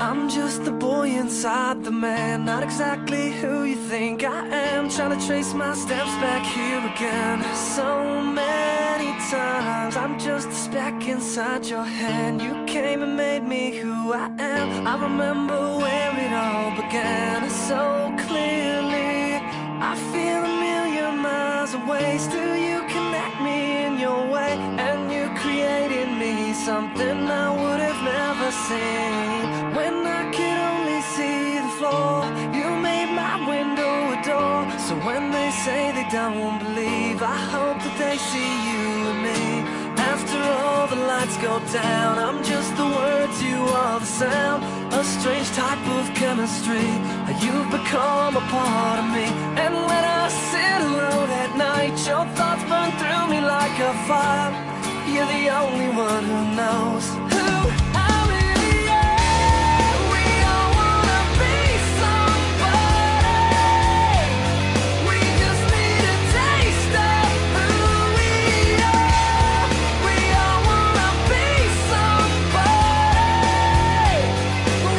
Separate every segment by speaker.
Speaker 1: I'm just the boy inside the man, not exactly who you think I am. Trying to trace my steps back here again. So many times I'm just a speck inside your hand. You came and made me who I am. I remember where it all began so clearly. I feel a million miles away. Still you connect me in your way, and you created me something I would have never seen. When I could only see the floor, you made my window a door. So when they say they don't believe, I hope that they see you and me. After all the lights go down, I'm just the words, you are the sound. A strange type of chemistry. You've become a part of me. And when I sit alone at night, your thoughts burn through me like a fire. You're the only one who knows who I really am. We all wanna be somebody. We just need a taste of who we are. We all wanna be somebody.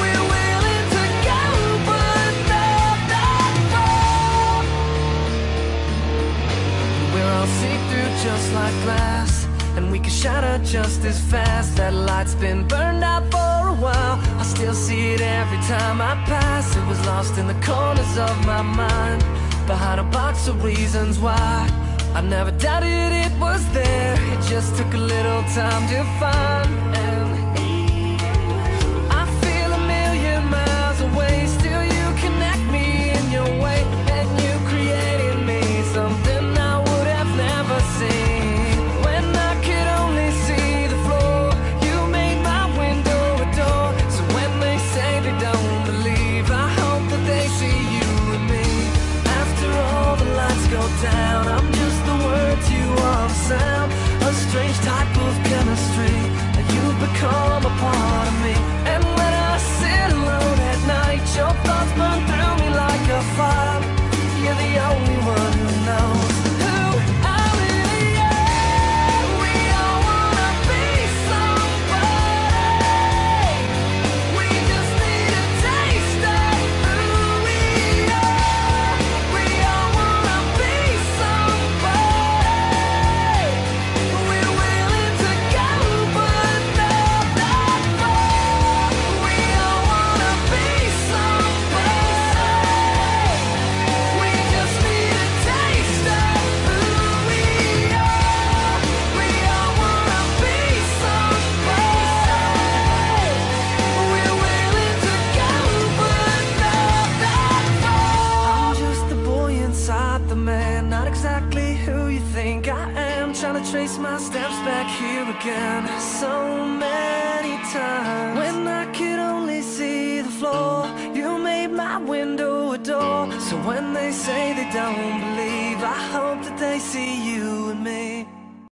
Speaker 1: We're willing to go, but not that far. We're all see-through just like glass, and we can shatter just as fast. That light's been burned out for a while. I still see it every time I pass. It was lost in the corners of my mind, behind a box of reasons why. I never doubted it was there. It just took a little time to find. And I feel a million miles away. Still you connect me in your way, and you created me something I would have never seen. Down. I'm just the words, you are the sound. A strange type of chemistry. You've become a part of me. And when I sit alone at night, your thoughts burn through me like a fire. You're the only one who knows who I really am. We all wanna be somebody. We just need a taste of who we are. We all wanna be somebody. We're willing to go, but not that far. We all wanna be somebody. We just need a taste of who we are. We all wanna be somebody. We're willing to go, but not that far. I'm just the boy inside the man, not exactly who you think I am. Trying to trace my steps back here again so many times. When I could only see the floor, you made my window a door. So when they say they don't believe, I hope that they see you and me.